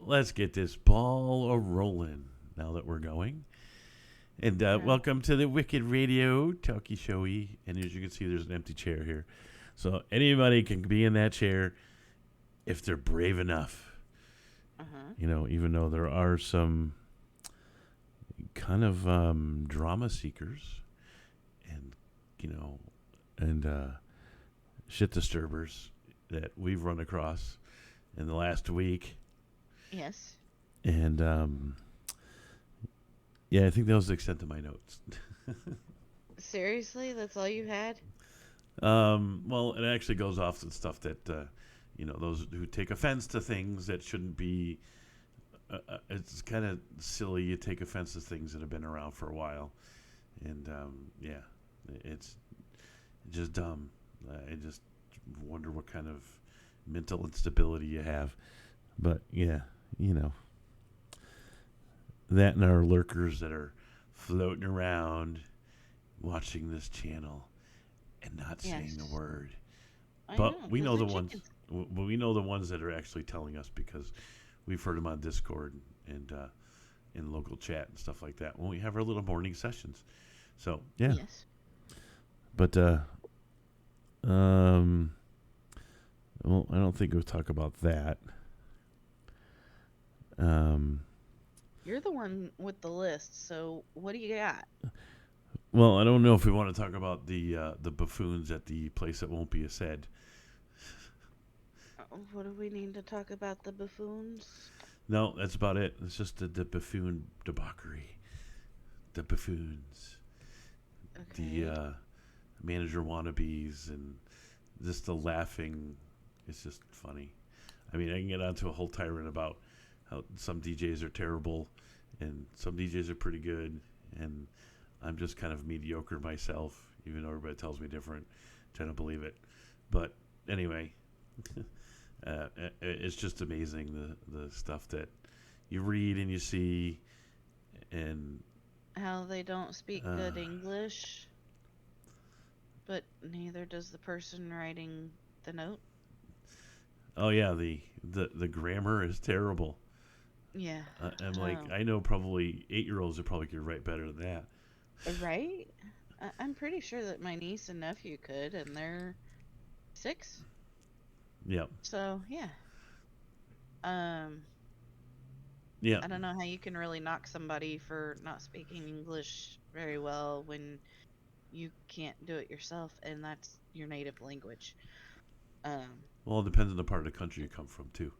let's get this ball a rolling now that we're going. And Yeah. welcome to the Wicked Radio Talkie Showy. And as you can see, there's an empty chair here. So anybody can be in that chair if they're brave enough. Uh-huh. Even though there are some kind of drama seekers and, you know, and shit disturbers that we've run across in the last week. Yes. And yeah, I think that was the extent of my notes. Seriously? That's all you had? Well, it actually goes off to stuff that, those who take offense to things that shouldn't be. It's kind of silly. You take offense to things that have been around for a while. And yeah, it's just dumb. I just wonder what kind of mental instability you have. But yeah, you know, that and our lurkers that are floating around watching this channel and not saying a Yes. word. I But know, we because know they're the ones. chickens. We know the ones that are actually telling us because we've heard them on Discord and in local chat and stuff like that when we have our little morning sessions. So yeah, Yes. but um, well, I don't think we'll talk about that. Um, You're the one with the list, so what do you got? well, I don't know if we want to talk about the buffoons at the place that won't be a said. What do we need to talk about the buffoons? No, that's about it. It's just the buffoon debauchery, the buffoons, the Okay. manager wannabes, and just the laughing. It's just funny. I mean, I can get onto a whole tyrant about how some DJs are terrible and some DJs are pretty good, and I'm just kind of mediocre myself, even though everybody tells me different. Tend to believe it, but anyway, it's just amazing the stuff that you read and you see, and How they don't speak uh, good English, but neither does the person writing the note. oh yeah, the grammar is terrible. Yeah. I'm like, Oh. I know probably 8-year-olds that probably could write better than that. Right? I'm pretty sure that my niece and nephew could, and they're 6. Yep. So, yeah. Um, Yep. I don't know how you can really knock somebody for not speaking English very well when you can't do it yourself and that's your native language. Um, Well, it depends on the part of the country you come from too.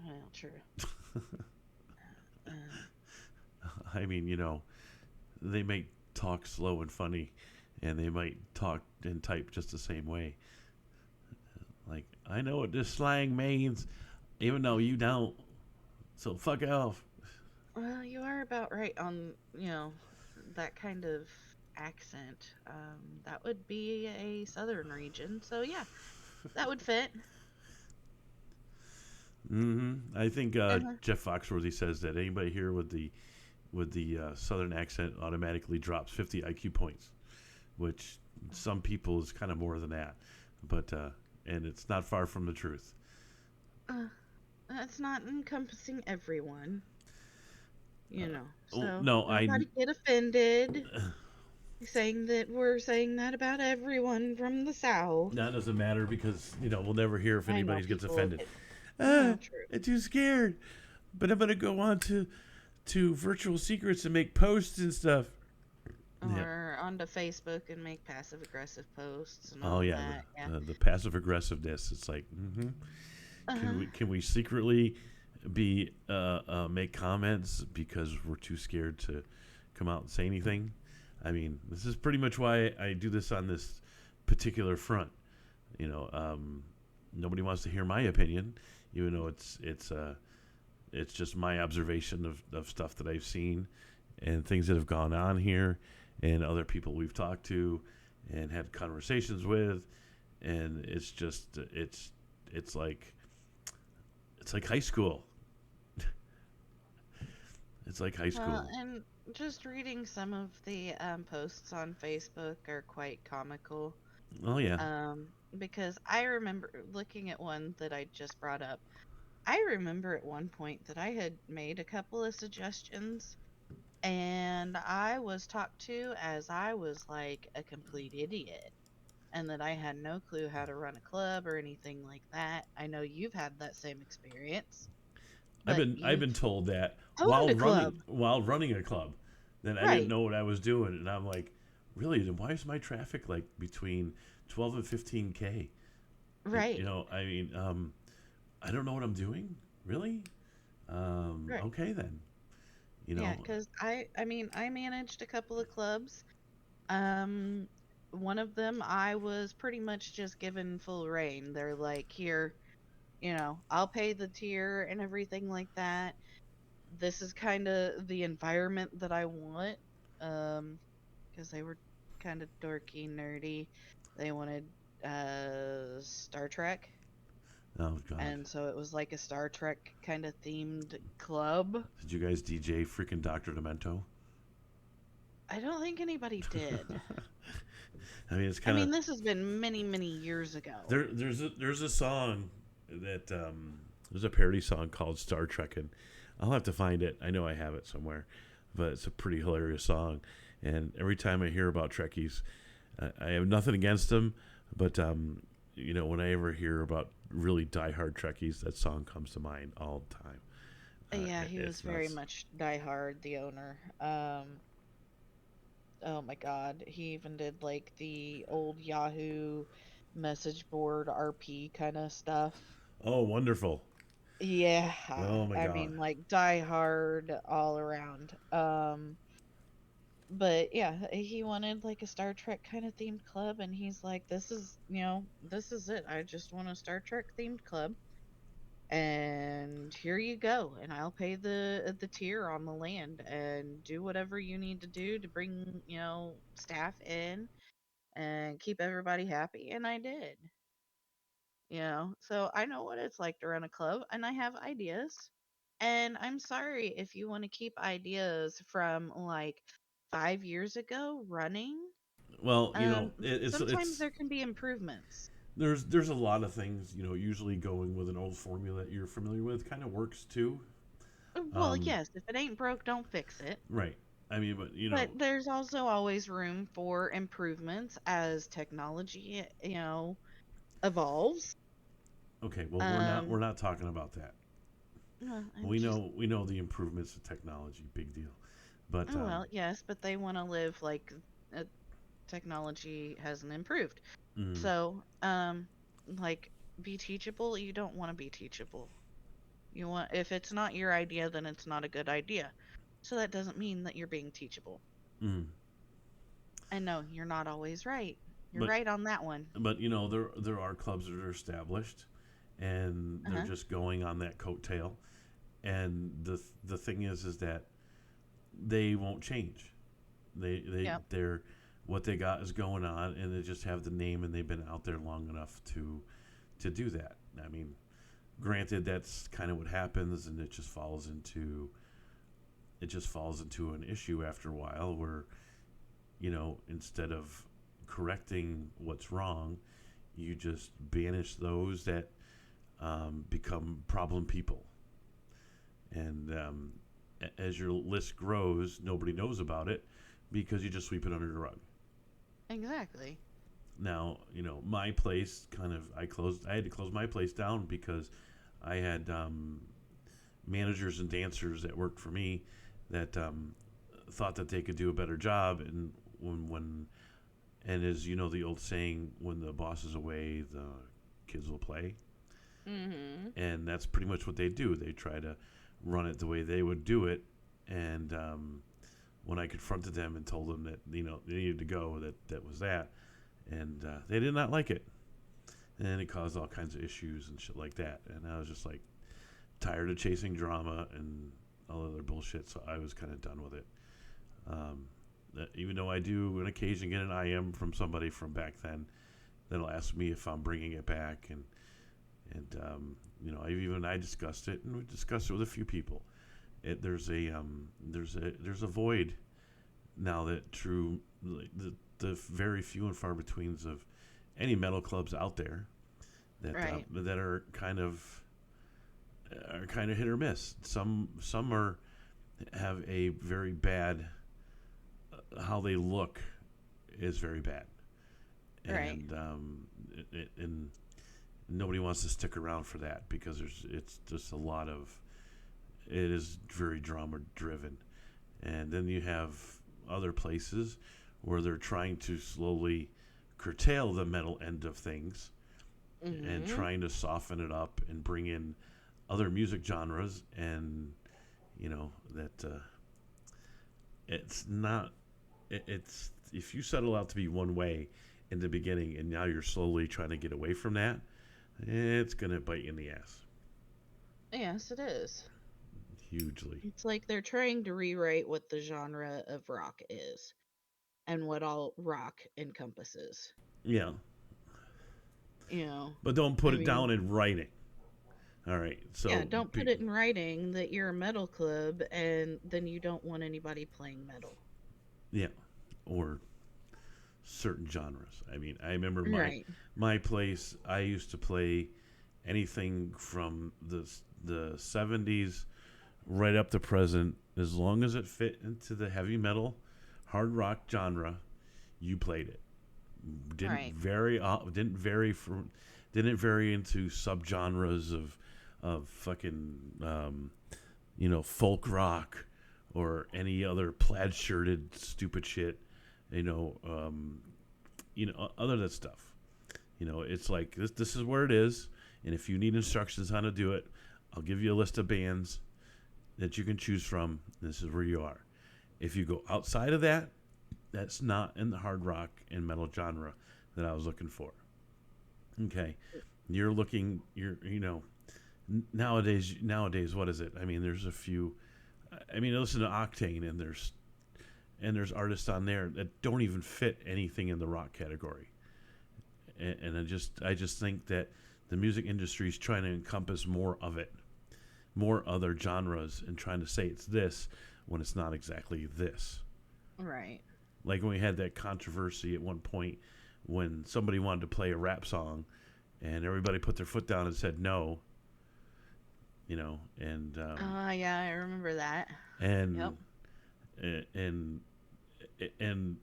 well, true. Uh, I mean, they may talk slow and funny, and they might talk and type just the same way. Like, I know what this slang means, even though you don't. So fuck off. well, you are about right on, that kind of accent. That would be a southern region. So, yeah, that would fit. I think Uh-huh. Jeff Foxworthy says that anybody here with the southern accent automatically drops 50 IQ points, which some people is kind of more than that, but and it's not far from the truth. Uh, that's not encompassing everyone, Oh, So, no, I nobody get offended. Saying that we're saying that about everyone from the South. that doesn't matter because we'll never hear if I know anybody gets people offended. get, Ah, true. I'm too scared, but I'm gonna go on to virtual secrets and make posts and stuff. Yeah. Or onto Facebook and make passive aggressive posts and Oh all yeah, that. Yeah. the passive aggressiveness. It's like, can Uh-huh. we secretly be make comments because we're too scared to come out and say anything? I mean, this is pretty much why I do this on this particular front. You know, nobody wants to hear my opinion, even though it's just my observation of stuff that I've seen and things that have gone on here and other people we've talked to and had conversations with, and it's like it's like high school. It's like high Well, school. and just reading some of the posts on Facebook are quite comical. Oh yeah. Because I remember looking at one that I just brought up. I remember at one point that I had made a couple of suggestions and I was talked to as I was like a complete idiot and that I had no clue how to run a club or anything like that. I know you've had that same experience, but I've you've been told that owned a club. while running a club, that I didn't Right, know what I was doing, and I'm like, really? Then why is my traffic like between 12 and 15K? You right, know, I mean, I don't know what I'm doing. Really? right. Okay then. You Yeah, know, because I mean, I managed a couple of clubs. Um, one of them I was pretty much just given full reign. They're like, here, I'll pay the tier and everything like that. This is kind of the environment that I want. Um, because they were kind of dorky, nerdy. They wanted Star Trek, oh God, and so it was like a Star Trek kind of themed club. did you guys DJ freaking Doctor Demento? I don't think anybody did. I mean, it's I kind of mean, this has been many, many years ago. there's a song that there's a parody song called Star Trek, and I'll have to find it. I know I have it somewhere, but it's a pretty hilarious song. And every time I hear about Trekkies, I have nothing against them, but you know, when I ever hear about really diehard Trekkies, that song comes to mind all the time. Yeah, he was It's very nuts. much diehard, the owner. Oh my God, he even did like the old Yahoo message board RP kind of stuff. Oh, wonderful! Yeah, Oh my I God! mean like diehard all around. But yeah, he wanted like a Star Trek kind of themed club, and he's like, this is it. I just want a Star Trek themed club. And here you go, and I'll pay the tier on the land and do whatever you need to do to bring staff in and keep everybody happy, and I did. So I know what it's like to run a club, and I have ideas, and I'm sorry if you want to keep ideas from like 5 years ago running. Well, you know, Sometimes it's there can be improvements. there's a lot of things, you know, usually going with an old formula that you're familiar with kind of works too. Well, Um, yes, if it ain't broke, don't fix it. right. I mean, but you But know, there's also always room for improvements as technology, evolves. okay, well we're Um, not talking about that. I'm just, We know the improvements of technology, big deal. But well, yes, but they want to live like uh, technology hasn't improved. mm, So, like, be teachable. You don't want to be teachable. If it's not your idea, then it's not a good idea. So that doesn't mean that you're being teachable. mm. And no, you're not always right. You're but right on that one. you know, there are clubs that are established, and Uh they're huh. just going on that coattail. And the thing is that they won't change. Yep. They're what they got is going on, and they just have the name, and they've been out there long enough to do that. I mean, granted, that's kind of what happens, and it just falls into an issue after a while, where you know, instead of correcting what's wrong, you just banish those that become problem people, and as your list grows, nobody knows about it because you just sweep it under the rug. Exactly. Now, you know, my place kind of I had to close my place down because I had managers and dancers that worked for me that thought that they could do a better job, and and as you know the old saying, when the boss is away, the kids will play, Mm-hmm. and that's pretty much what they do. They try to run it the way they would do it, and when I confronted them and told them that you know they needed to go, that was that, and they did not like it, and it caused all kinds of issues and shit like that. And I was just like tired of chasing drama and all other bullshit, so I was kind of done with it. Um, Even though I do on occasion get an IM from somebody from back then that'll ask me if I'm bringing it back, and you know, I discussed it, and we discussed it with a few people. There's a void now that true the very few and far betweens of any metal clubs out there Right. that are kind of are kind of hit or miss. Some are have a very bad how they look is very bad, Right. and and nobody wants to stick around for that because it's just a lot of it is very drama driven, and then you have other places where they're trying to slowly curtail the metal end of things and Mhm. trying to soften it up and bring in other music genres and that it's not it's if you settle out to be one way in the beginning and now you're slowly trying to get away from that, it's gonna bite you in the ass Yes, it is. hugely. It's like they're trying to rewrite what the genre of rock is and what all rock encompasses. Yeah, You know, but don't put I it mean, down in writing. All right, yeah, so don't put it in writing that you're a metal club and then you don't want anybody playing metal. yeah, or certain genres. I mean, I remember Right. my place. I used to play anything from the 70s right up to present, as long as it fit into the heavy metal, hard rock genre. You played it. Didn't Right. vary. Didn't vary into subgenres of fucking folk rock or any other plaid shirted stupid shit. You know, other than that stuff. It's like this is where it is, and if you need instructions on how to do it, I'll give you a list of bands that you can choose from. This is where you are. If you go outside of that, that's not in the hard rock and metal genre that I was looking for. Okay, you're looking. Nowadays, what is it? I mean, there's a few. I mean, listen to Octane, and there's artists on there that don't even fit anything in the rock category. And I just think that the music industry is trying to encompass more of it, more other genres, and trying to say it's this when it's not exactly this. Right. Like when we had that controversy at one point when somebody wanted to play a rap song and everybody put their foot down and said no, and Yeah, I remember that. Yep. and and and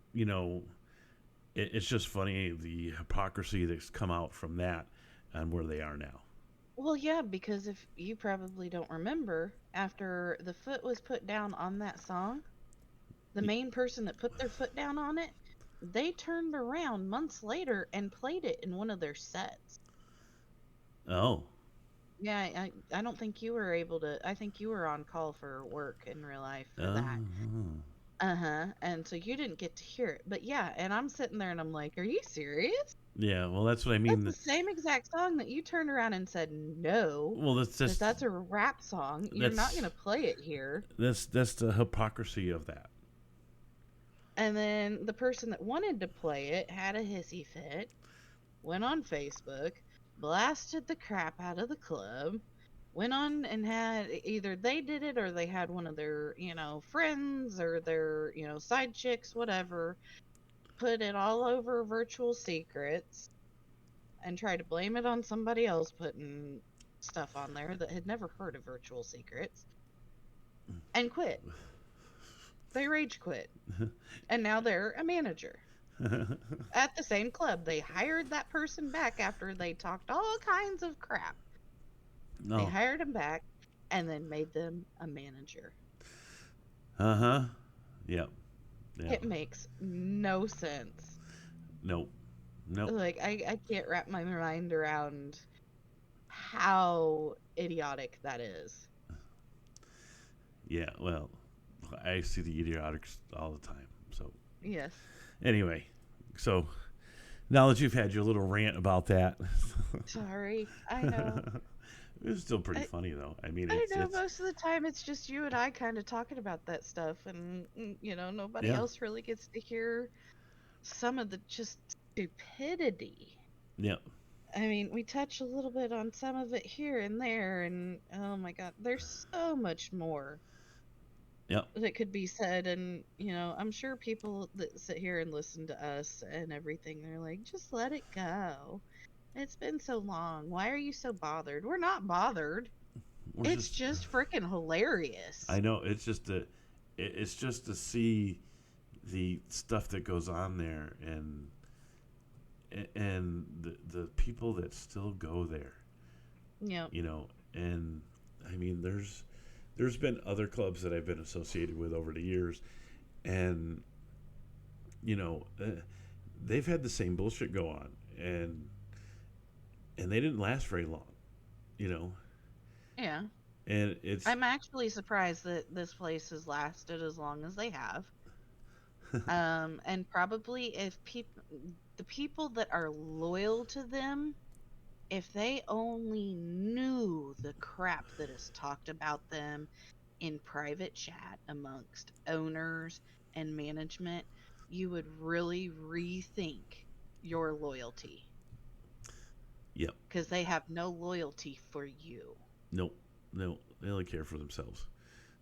it's just funny the hypocrisy that's come out from that and where they are now. Well, yeah, because if you probably don't remember, after the foot was put down on that song, the main person that put their foot down on it, they turned around months later and played it in one of their sets. Oh, Yeah, I don't think you were able to. I think you were on call for work in real life for that. oh, Uh-huh. And so you didn't get to hear it. But yeah, and I'm sitting there and I'm like, "Are you serious? yeah. Well, that's what I That's the mean. same exact song that you turned around and said no, Well, that's that just that's a rap song. You're not going that's to play it here." that's the hypocrisy of that. And then the person that wanted to play it had a hissy fit, went on Facebook, blasted the crap out of the club, went on and had either they did it or they had one of their, friends or their, side chicks, whatever, put it all over virtual secrets and tried to blame it on somebody else putting stuff on there that had never heard of virtual secrets and quit. They rage quit. And now they're a manager at the same club. They hired that person back after they talked all kinds of crap. They No. hired him back and then made them a manager. Uh huh. Yep. Yeah. It makes no sense. Nope. Nope. Like, I can't wrap my mind around how idiotic that is. Yeah. Well, I see the idiotics all the time. So Yes. anyway, so now that you've had your little rant about that, Sorry. I know. it's still pretty I, funny though. I mean, I it's know it's most of the time it's just you and I kind of talking about that stuff, and nobody yeah, else really gets to hear some of the just stupidity. yeah, I mean, we touch a little bit on some of it here and there, and oh my God, there's so much more yeah, that could be said. And, I'm sure people that sit here and listen to us and everything, they're like, just let it go. It's been so long. Why are you so bothered? We're not bothered. We're It's just, just freaking hilarious. I know it's just to see the stuff that goes on there and the people that still go there, Yep. you know, and I mean, there's been other clubs that I've been associated with over the years, and you know, they've had the same bullshit go on, and they didn't last very long, you know, Yeah. and it's I'm actually surprised that this place has lasted as long as they have. And probably if the people that are loyal to them, if they only knew the crap that is talked about them in private chat amongst owners and management, you would really rethink your loyalty yep, because they have no loyalty for you. nope, no, they only care for themselves.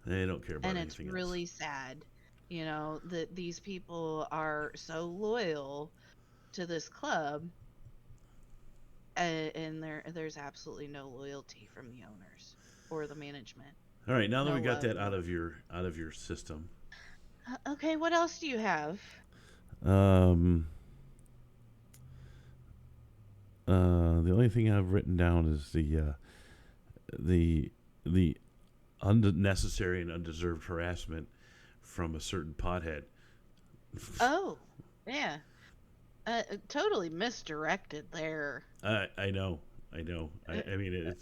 They don't care about And it's anything else. really sad, that these people are so loyal to this club, and there's absolutely no loyalty from the owners or the management. All right, now that No we got love, that no. out of your system, Okay, what else do you have? um, the only thing I've written down is the the unnecessary and undeserved harassment from a certain pothead. Oh, yeah. Totally misdirected there. I know, I know. Uh, I mean,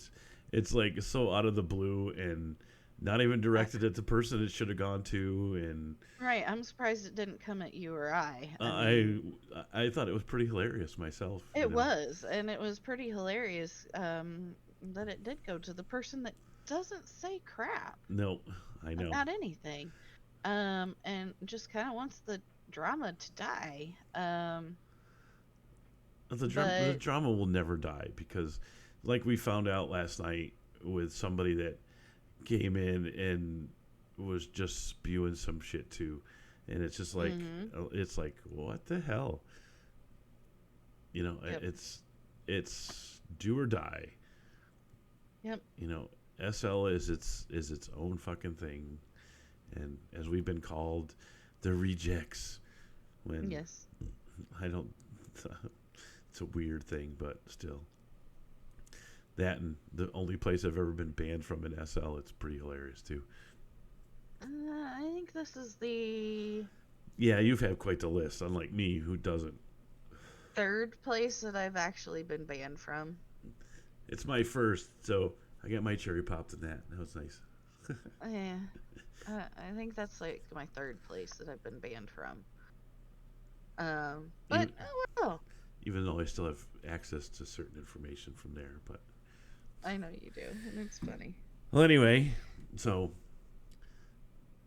it's like so out of the blue and not even I, directed at the person it should have gone to, and right, I'm surprised it didn't come at you or I. uh, I mean, I I thought it was pretty hilarious myself. You it know, was, and it was pretty hilarious that it did go to the person that doesn't say crap no, I know. about anything, and just kind of wants the drama to die. The But drama will never die because, like we found out last night with somebody that came in and was just spewing some shit too, and hmm it's like what the hell, you know? yep, It's do or die. yep, You know, SL is its own fucking thing, and as we've been called, the rejects. When yes. I don't, it's a weird thing, but still. That and the only place I've ever been banned from in SL, it's pretty hilarious too. I think this is the Yeah, you've had quite the list, unlike me, who doesn't. third place that I've actually been banned from. It's my first, so I got my cherry popped in that. That was nice. Yeah, I think that's like my third place that I've been banned from. But Even, oh well, even though I still have access to certain information from there, but I know you do, and it's funny. well, anyway, so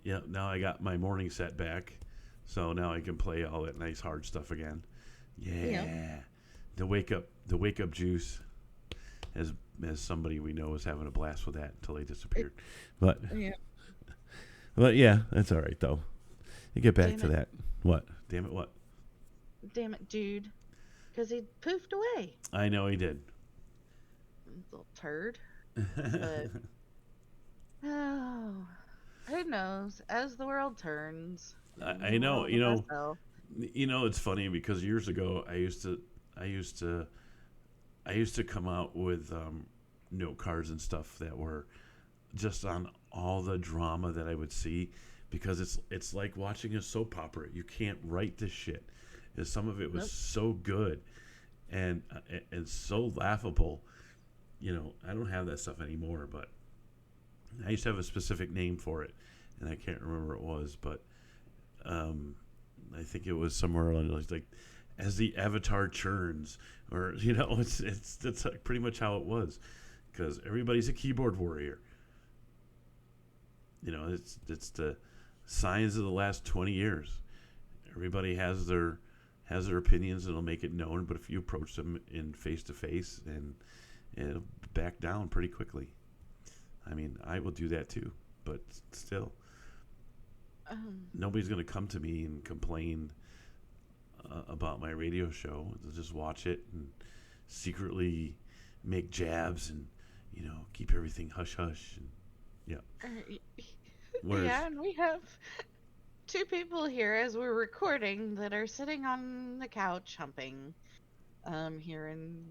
yeah, now I got my morning set back, so now I can play all that nice hard stuff again. Yeah, Yeah, the wake up juice, as somebody we know was having a blast with that until they it, disappeared. But yeah. yeah, that's all right though. You get back Damn to it, that. What? Damn it! What? damn it, dude, because he poofed away, I know he did. little turd. But oh, who knows? As the world turns in I the know. world of SL. You know. It's funny because years ago I used to, I used to come out with note cards and stuff that were just on all the drama that I would see because it's like watching a soap opera. You can't write this shit. And some of it was Nope. so good and so laughable. You know, I don't have that stuff anymore, but I used to have a specific name for it, and I can't remember what it was, but um, I think it was somewhere on like as the avatar churns, or you know, it's like pretty much how it was, because everybody's a keyboard warrior. You know, it's the signs of the last 20 years. Everybody has their opinions and will make it known, but if you approach them in face to face, and it'll back down pretty quickly. I mean, I will do that too, but still, Um, nobody's going to come to me and complain about my radio show. They'll just watch it and secretly make jabs and keep everything hush hush. And, yeah. Uh, Whereas, Yeah, and we have two people here as we're recording that are sitting on the couch humping here in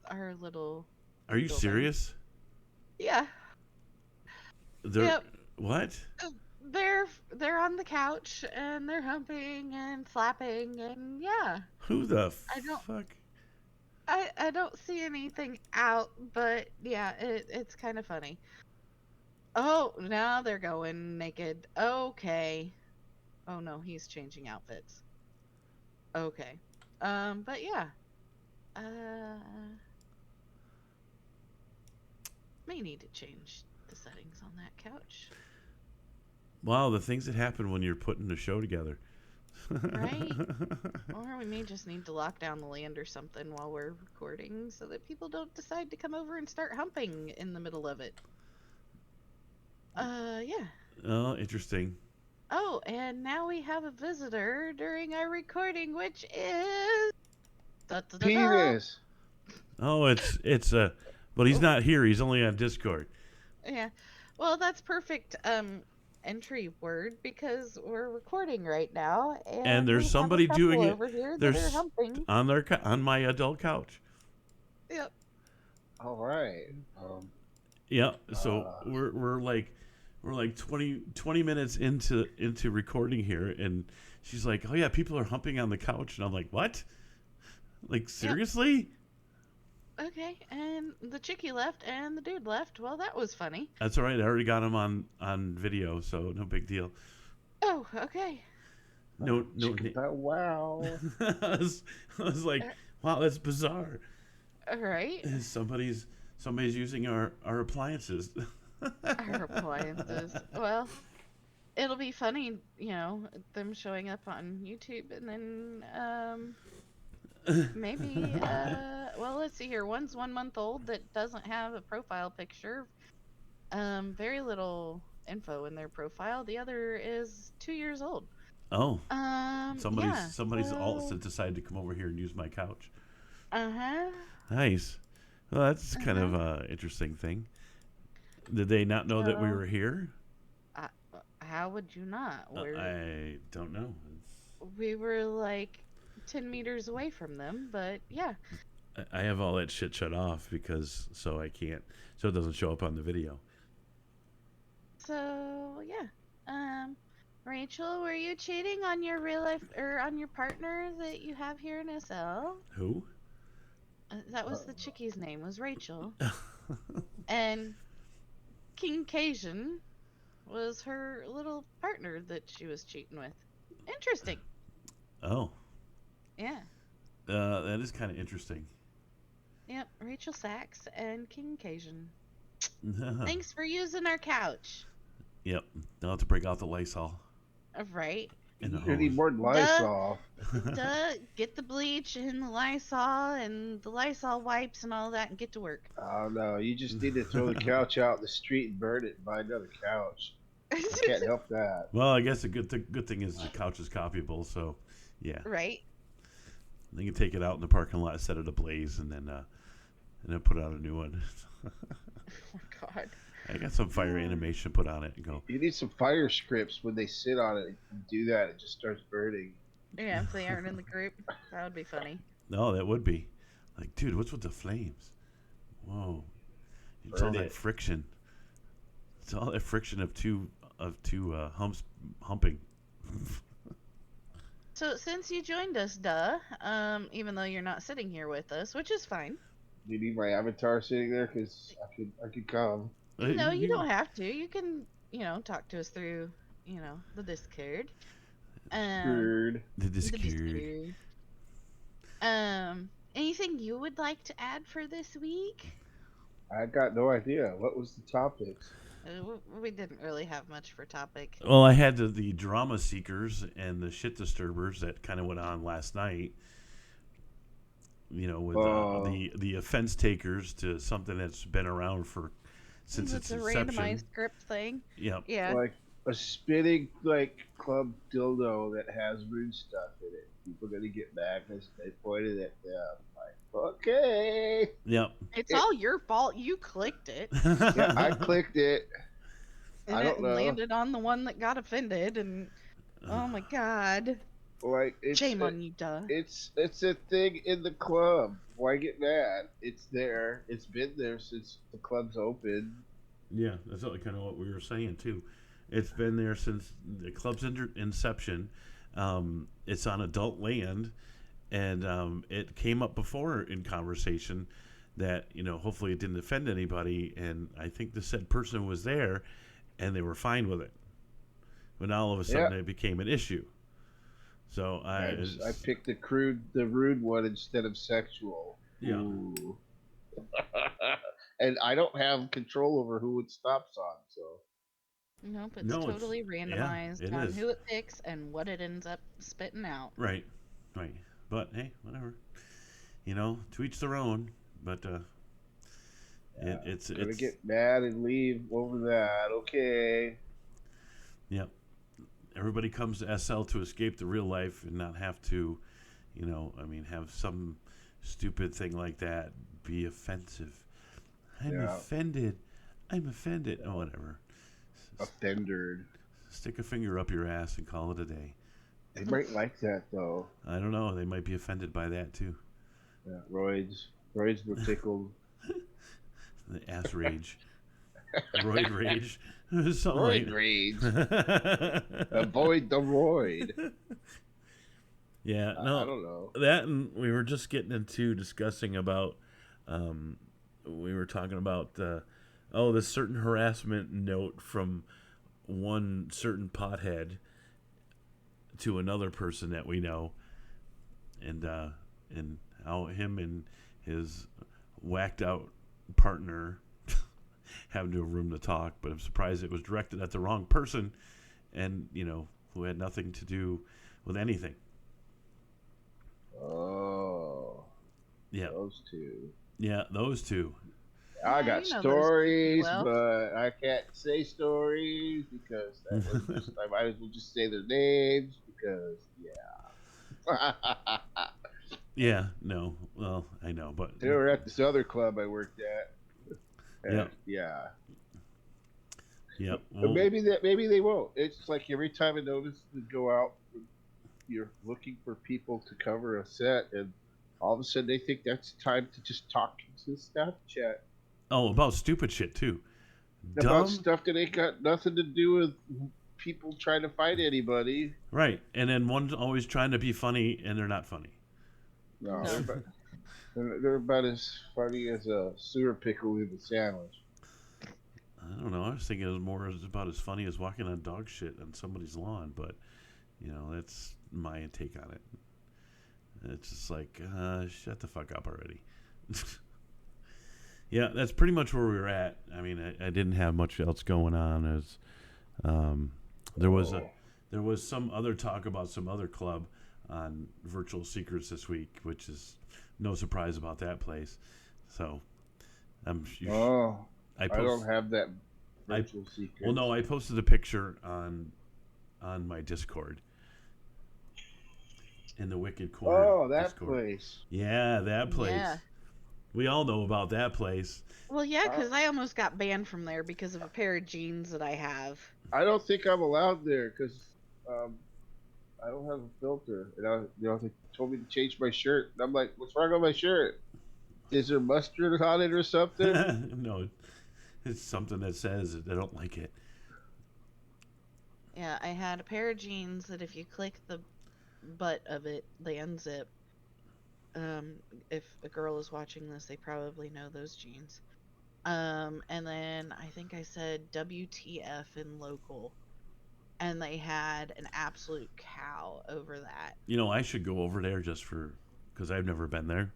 our little are you building. serious? Yeah. They're Yep. what? uh, they're on the couch and they're humping and slapping and yeah. Who the I don't fuck? I don't see anything out, but yeah, it's kind of funny. Oh, now they're going naked. Okay. Oh no, he's changing outfits. Okay. But yeah. May need to change the settings on that couch. Wow, the things that happen when you're putting a show together. Right? Or we may just need to lock down the land or something while we're recording so that people don't decide to come over and start humping in the middle of it. Yeah. Oh, interesting. Oh, and now we have a visitor during our recording, which is da da da da. Penis. Oh, but he's Oh, not here. He's only on Discord. yeah. Well, that's perfect entry word because we're recording right now And and there's we have a somebody couple doing it. over here that are There's humping. on my adult couch. Yep. All right. Yeah. So Uh, we're like 20 minutes into recording here, and she's like, "Oh yeah, people are humping on the couch," and I'm like, "What? Like Yep. seriously?" Okay. And the chickie left and the dude left. Well, that was funny. That's all right. I already got him on video, so no big deal. Oh, okay. No, no. chicken thigh, wow. I was like, wow, that's bizarre. All right. Somebody's using our appliances. Our appliances. Well, it'll be funny, them showing up on YouTube and then maybe well, let's see here. One's 1 month old that doesn't have a profile picture. Very little info in their profile. The other is 2 years old. Oh, somebody's Yeah. somebody's also decided to come over here and use my couch. Uh-huh. Nice. Well, that's kind Uh-huh. of a interesting thing. Did they not know that we So, were here? uh, how would you not? I don't know. We were like 10 meters away from them, but yeah. I have all that shit shut off because so I can't so it doesn't show up on the video. So, yeah. Rachel, were you cheating on your real life or on your partner that you have here in SL? Who? That was the chickie's name, was Rachel. And King Cajun was her little partner that she was cheating with. Interesting. Oh, Yeah. that is kind of interesting. Yep, Rachel Sachs and King Cajun. Thanks for using our couch. Yep. I'll have to break out the Lysol Right. and the You need hose. more Lysol. Duh, get the bleach and the Lysol and the Lysol wipes and all that and get to work. Oh no, you just need to throw the couch out in the street and burn it and buy another couch. I can't help that. Well, I guess the good thing is the couch is copyable, so yeah, Right? they can take it out in the parking lot, set it ablaze, and then put out a new one. Oh my god. I got some fire animation put on it and go. You need some fire scripts when they sit on it and do that. It just starts burning. Yeah, if they aren't in the group, that would be funny. No, that would be like, dude, what's with the flames? Whoa, it's all Burn that it. friction. It's all that friction of two humping. So since you joined us, even though you're not sitting here with us, which is fine. Do you need my avatar sitting there? Cause I could come. No, you don't have to. You can, talk to us through, the Discord. Bird. The The Discord. Discord. Anything you would like to add for this week? I got no idea. What was the topics? We didn't really have much for topic. Well, I had the drama seekers and the shit disturbers that kind of went on last night. With the offense takers to something that's been around since its It's a inception. randomized script thing. Yep. Yeah. Like a spinning club dildo that has moon stuff in it. People gonna get mad because they pointed at them. Like, Okay. Yep. It's It, all your fault. You clicked it, yeah, I clicked it. I and it don't know. landed on the one that got offended. And oh my god, Like shame on you, duh. it's a thing in the club. Why get mad? It's there. It's been there since the club's open. Yeah, that's kind of what we were saying too. It's been there since the club's inception. It's on adult land, and it came up before in conversation that hopefully it didn't offend anybody. And I think the said person was there, and they were fine with it. But now all of a Yeah. sudden it became an issue. So I picked the rude one instead of sexual. yeah, Ooh. And I don't have control over who it stops on. So Nope, it's no, it's totally yeah, randomized it on is who it picks and what it ends up spitting out. right, right. But hey, whatever. To each their own. But yeah, gonna it's get mad and leave over that. Okay. yeah. Everybody comes to SL to escape the real life and not have to, have some stupid thing like that be offensive. I'm Yeah. offended. I'm offended. Oh, whatever. Offended. Stick a finger up your ass and call it a day. They might like that though. I don't know. They might be offended by that too. Yeah, roids were tickled. The ass rage. Roid rage. Something like Roid rage. that. Avoid the roid. Yeah, I no. don't know. That, and we were just getting into discussing about, um, we were talking about, this certain harassment note from one certain pothead to another person that we know, and how him and his whacked out partner have no room to talk. But I'm surprised it was directed at the wrong person, and who had nothing to do with anything. Oh, Yeah, those two. yeah, those two. I Yeah, got you know those two too stories, well. but I can't say stories because that would just I might as well just say their names because yeah. Yeah, no, well, I know, but They were at this other club I worked at. yeah, And yeah. yeah, But well, maybe they won't. It's like every time I notice to go out, you're looking for people to cover a set, and all of a sudden they think that's time to just talk to Snapchat oh, about stupid shit too, about dumb, stuff that ain't got nothing to do with people trying to fight anybody. right? And then one's always trying to be funny, and they're not funny. No, No. they're about as funny as a sewer pickle in a sandwich. I don't know. I was thinking it was about as funny as walking on dog shit on somebody's lawn, but that's my take on it. It's just like, shut the fuck up already. Yeah, that's pretty much where we were at. I mean, I didn't have much else going on. As um, there was a Oh, there was some other talk about some other club on Virtual Secrets this week, which is no surprise about that place. So I'm oh, I I don't post have that I virtual well secrets. no I posted a picture on my Discord in the Wicked Corner Oh, that Discord. place. Yeah, that place. Yeah. We all know about that place. Well, yeah, I, 'cause I almost got banned from there because of a pair of jeans that I have. I don't think I'm allowed there because um, I don't have a filter, and they told me to change my shirt, and I'm like, what's wrong with my shirt? Is there mustard on it or something? No, it's something that says that I don't like it. Yeah, I had a pair of jeans that if you click the butt of it, they unzip. Um, if a girl is watching this, they probably know those jeans. And then I think I said WTF in local, and they had an absolute cow over that. I should go over there just for because I've never been there.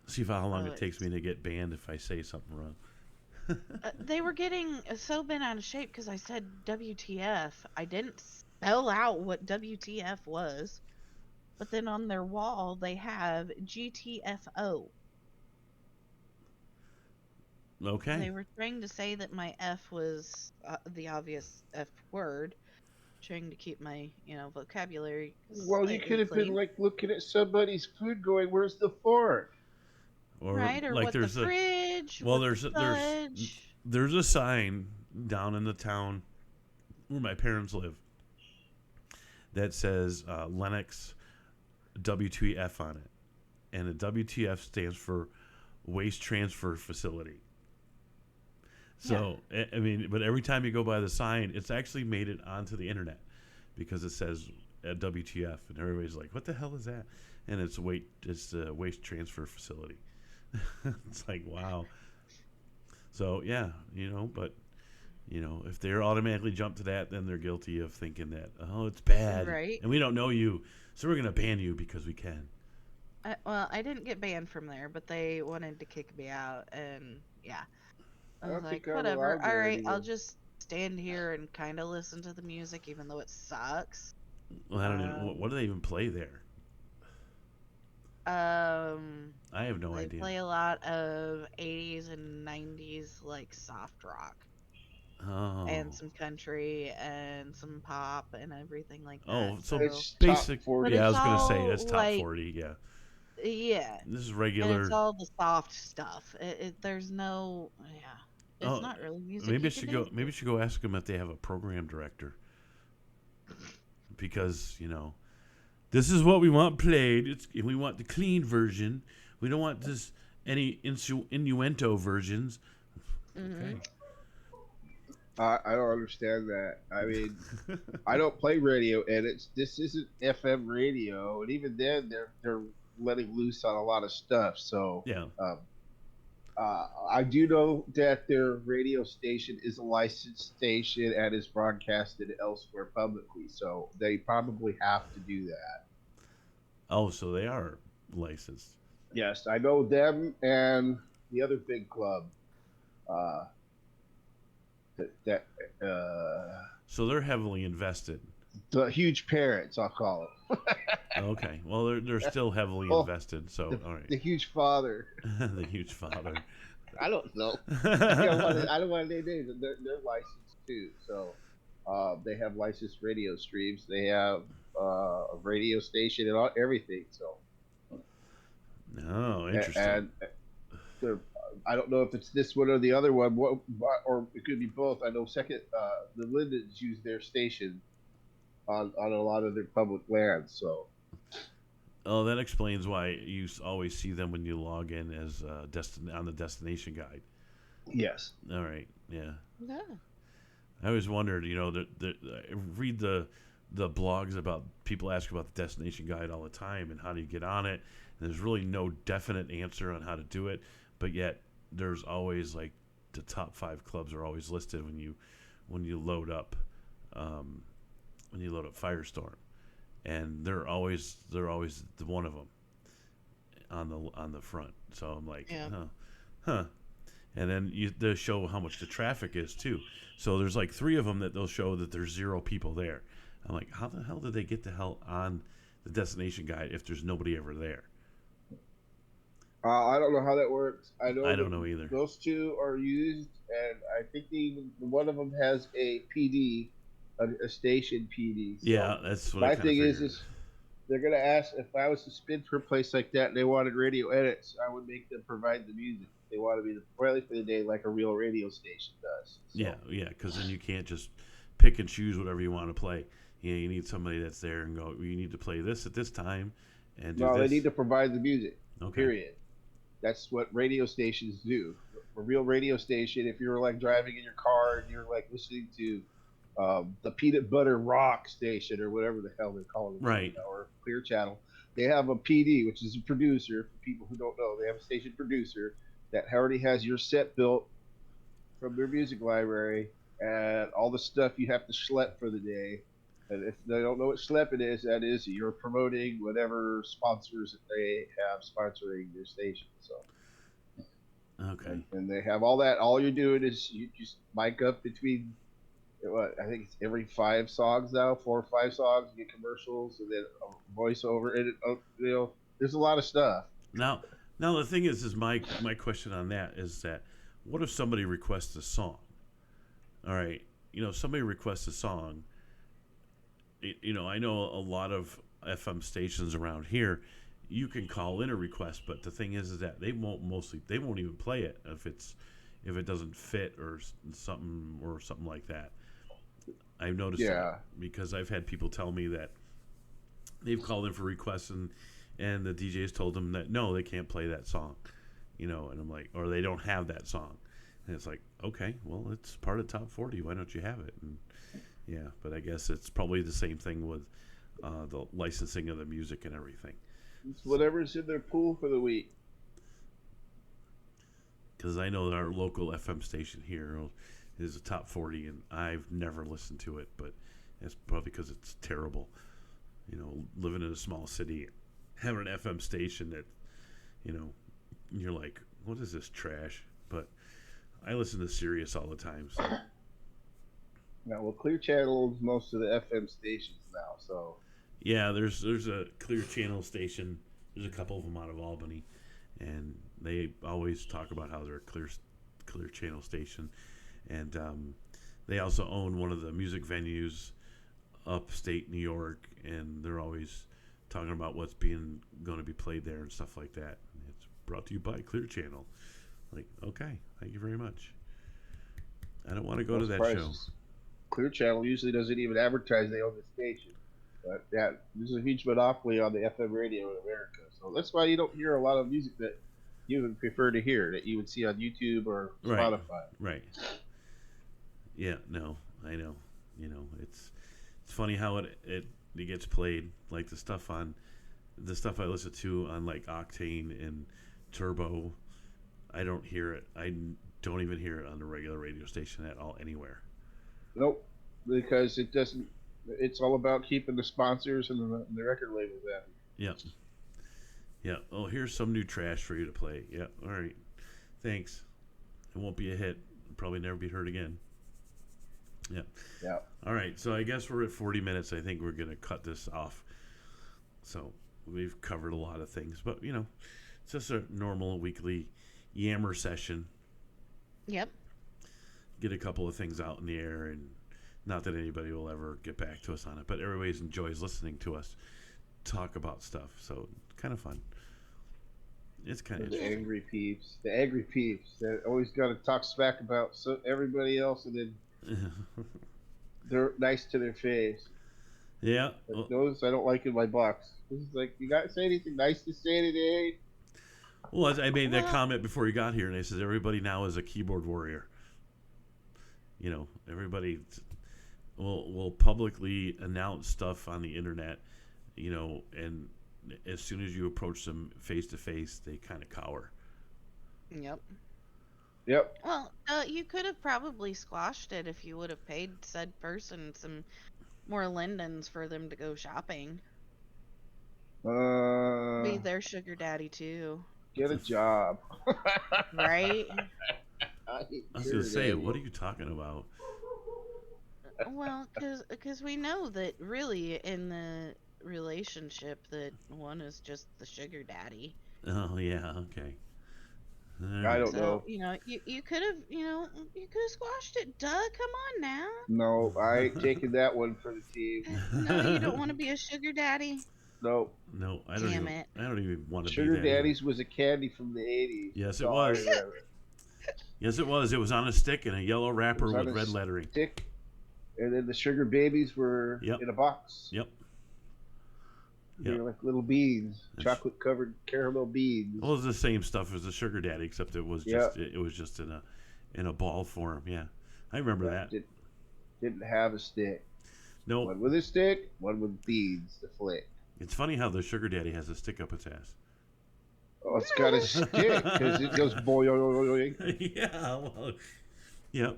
See how long Oh, it takes me it's to get banned if I say something wrong. they were getting so bent out of shape because I said WTF. I didn't spell out what WTF was, but then on their wall they have GTFO. Okay. They were trying to say that my F was the obvious F word, trying to keep my vocabulary Well, you could slightly have been clean. like looking at somebody's food, going, "Where's the fork?" Or Right, or like what the there's a fridge, well, what the there's fudge. there's a sign down in the town where my parents live that says Lennox WTF on it, and the WTF stands for Waste Transfer Facility. Yeah, So I mean, but every time you go by the sign, it's actually made it onto the internet because it says WTF, and everybody's like, "What the hell is that?" And it's a waste transfer facility. It's like, wow. So yeah, but if they're automatically jump to that, then they're guilty of thinking that, oh, it's bad, right. and we don't know you, so we're gonna ban you because we can. Well, I didn't get banned from there, but they wanted to kick me out, and yeah, I I was don't like, think I'm whatever. allowed All there right, I'll anymore. just stand here and kind of listen to the music, even though it sucks. Well, I don't even. What Um, do they even play there? um, I have no they idea. play a lot of 80s and 90s like soft rock and Oh, some country and some pop and everything like that. oh, so So, It's top basic. but forty Yeah, I it's was gonna stuff. say all that's top like 40. Yeah, yeah, this is and it's regular. all the soft stuff. There's no yeah. It's Oh, not really music maybe I you can should go. dance Maybe I to. should go ask them if they have a program director because this is what we want played. We want the clean version. We don't want this any innuendo versions. Hmm. Okay. I don't understand that. I mean, I don't play radio edits. This isn't FM radio, and even then, they're letting loose on a lot of stuff. So, Yeah. um, I do know that their radio station is a licensed station and is broadcasted elsewhere publicly. So they probably have to do that. Oh, so they are licensed. Yes, I know them and the other big club. Uh, that So they're heavily invested. the huge parents, I'll call Okay. Well, they're them. still heavily Well, invested. So all right. the huge father. The huge father. I don't know. I don't want to name names. They're licensed too, so they have licensed radio streams. They have a radio station and everything. So Oh, interesting. and they're, I don't know if it's this one or the other one, or it could be both. I know second the Lindens use their station on a lot of their public lands. So Oh, that explains why you always see them when you log in as on the destination guide. yes, All right. Yeah. Yeah. I always wondered, I read the blogs about people ask about the destination guide all the time and how do you get on it. And there's really no definite answer on how to do it, but yet there's always like the top 5 clubs are always listed when you load up um, Firestorm, and they're always the one of them on the front. So I'm like, Yeah. huh. And then they'll show how much the traffic is too. So there's like 3 of them that they'll show that there's 0 people there. I'm like, how the hell did they get the hell on the destination guide if there's nobody ever there? I don't know how that works. I know I that don't know either. those two are used, and I think even one of them has a PD, a station PD. So Yeah, that's what I my kind of thing figured. is they're gonna ask if I was to spin for a place like that and they wanted radio edits, I would make them provide the music. They want to be the play for the day like a real radio station does. Yeah, So yeah, because then you can't just pick and choose whatever you want to play. You need somebody that's there and go. You need to play this at this time, and do no, they this. need to provide the music. Okay. Period. That's what radio stations do. A real radio station, if you're like driving in your car and you're like listening to the Peanut Butter Rock station or whatever the hell they call it, Right. or Clear Channel, they have a PD, which is a producer. For people who don't know, they have a station producer that already has your set built from their music library and all the stuff you have to schlep for the day. And if they don't know what schlepping is, that is you're promoting whatever sponsors that they have sponsoring their station. So Okay. and they have all that. All you're doing is you just mic up between what I think it's every 5 songs now, 4 or 5 songs. You get commercials and then a voiceover. And there's a lot of stuff. Now, now the thing is my question on that is that what if somebody requests a song? All right, somebody requests a song. I know a lot of FM stations around here. You can call in a request, but the thing is that they won't even play it if it doesn't fit or something like that. I've noticed that Yeah. because I've had people tell me that they've called in for requests and the DJs told them that no, they can't play that song, and I'm like, or they don't have that song, and it's like, okay, well, it's part of top 40. Why don't you have it? And yeah, but I guess it's probably the same thing with the licensing of the music and everything. It's So, whatever's in their pool for the week. because I know that our local FM station here is a top 40, and I've never listened to it, but it's probably because it's terrible. Living in a small city, having an FM station that, you know, you're like, what is this trash? But I listen to Sirius all the time, so Now, well, Clear Channel owns most of the FM stations now, so yeah, there's a Clear Channel station. There's a couple of them out of Albany, and they always talk about how they're a Clear Channel station, and they also own one of the music venues upstate New York, and they're always talking about what's being going to be played there and stuff like that. It's brought to you by Clear Channel. Like, okay, thank you very much. I don't want to go no to that show. surprises. Clear Channel usually doesn't even advertise they own the station. But yeah, there's a huge monopoly on the FM radio in America. So that's why you don't hear a lot of music that you would prefer to hear that you would see on YouTube or Right, Spotify. right. Yeah, no, I know. It's funny how it gets played, like the stuff I listen to on like Octane and Turbo. I don't hear it. Don't even hear it on the regular radio station at all anywhere. Nope, because it doesn't. It's all about keeping the sponsors and the record labels happy. Yeah, yeah. Oh, here's some new trash for you to play. Yeah, all right. Thanks. It won't be a hit. Probably never be heard again. Yeah. Yeah. All right. So I guess we're at 40 minutes. I think we're gonna cut this off. So we've covered a lot of things, but it's just a normal weekly yammer session. Yep. Get a couple of things out in the air, and not that anybody will ever get back to us on it, but everybody enjoys listening to us talk about stuff. So it's kind of fun. It's kind of The interesting. angry peeps that always got to talk smack about everybody else, and then they're nice to their face. Yeah. But Well, those I don't like in my box. This is like, you got to say anything nice to say today? I made that Well, comment before you got here, and I said everybody now is a keyboard warrior. Everybody will publicly announce stuff on the internet, and as soon as you approach them face to face, they kind of cower. yep. Yep. Well, you could have probably squashed it if you would have paid said person some more lindens for them to go shopping. Be Uh, their sugar daddy too, get a job. right? I hate I was gonna sugar say, daddy. what are you talking about? Well, cause we know that really in the relationship that one is just the sugar daddy. Oh yeah, okay, all I right. don't So know. you could have you could have squashed it. Duh, come on now. No, I ain't taking that one for the team. No, you don't want to be a sugar daddy. No. No, Damn it. I don't even want to be Sugar that either. Daddies was a candy from the 80s. Yes, That's it all I was. remember. Yes, it was. It was on a stick in a yellow It wrapper was on with a red lettering. stick, and then the sugar babies were Yep. in a box. Yep. They Yep. were like little beans, That's- chocolate covered caramel beans. Well, it was the same stuff as the sugar daddy, except Yeah. it was just in a ball form. Yeah, I remember Yeah, that. didn't have a stick. No, One with a stick, one with beans to flick. it's funny how the sugar daddy has a stick up its ass. Oh, it's got a stick because it goes boing. Yeah. Well. Yep.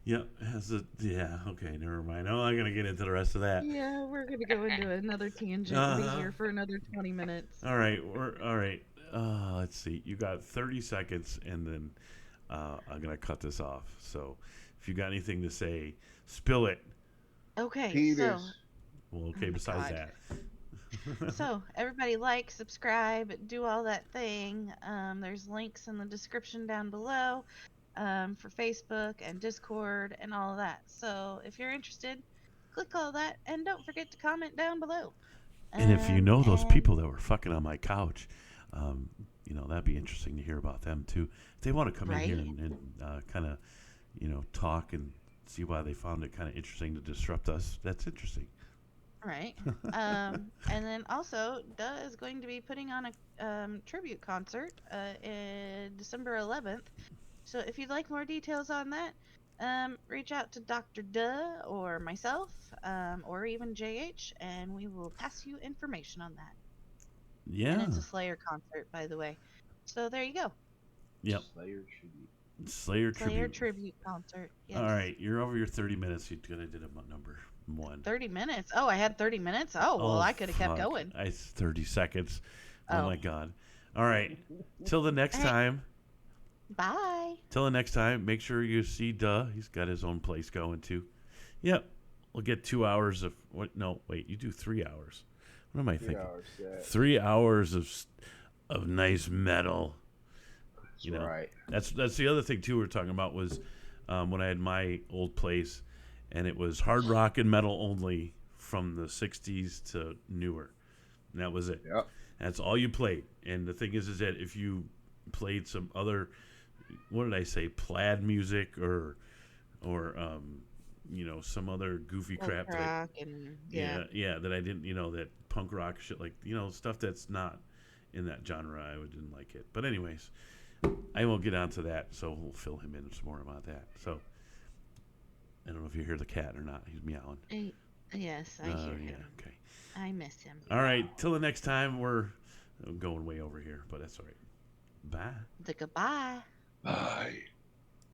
Yep. Yeah. Okay. Never mind. I'm not gonna get into the rest of that. Yeah, we're gonna go into another tangent and be here for another 20 minutes. All right. We're all right. Let's see. You got 30 seconds, and then I'm gonna cut this off. So, if you got anything to say, spill it. Okay, Penis. Well, okay. my Besides God. that. so everybody like, subscribe, do all that thing. There's links in the description down below for Facebook and Discord and all of that. So if you're interested, click all that, and don't forget to comment down below. And if you know those And people that were fucking on my couch, um, that'd be interesting to hear about them too. If they want to come in here right, and kind of, talk and see why they found it kind of interesting to disrupt us, that's interesting. right. And then also, Duh is going to be putting on a tribute concert in December 11th. So if you'd like more details on that, reach out to Dr. Duh or myself, or even JH, and we will pass you information on that. And Yeah. it's a Slayer concert, by the way. So there you go. Yep. Slayer tribute. Slayer Slayer tribute. tribute concert. All Yes. right, you're over your 30 minutes. You could have did a number one. 30 minutes. Oh, I had 30 minutes. Oh, well, Oh I could have kept fuck! going. 30 seconds. Oh Oh. my god. All right. Till the next All right. time. Bye. Till the next time. Make sure you see Duh. He's got his own place going too. Yep. We'll get 2 hours of what? No, wait. You do 3 hours. What am I 3 thinking? hours set. 3 hours of nice metal. That's right. That's the other thing too. We were talking about was when I had my old place, and it was hard rock and metal only from the '60s to newer, and that was it. Yep. That's all you played. And the thing is that if you played some other, what did I say, plaid music or some other goofy Folk crap that rock and yeah that I didn't that punk rock shit, like stuff that's not in that genre, I didn't like it. But anyways, I won't get onto that, so we'll fill him in some more about that. So I don't know if you hear the cat or not. He's meowing. Yes, I hear Yeah, him. okay. I miss him. All right, till the next time. We're going way over here, but that's all right. Bye. The goodbye. Bye.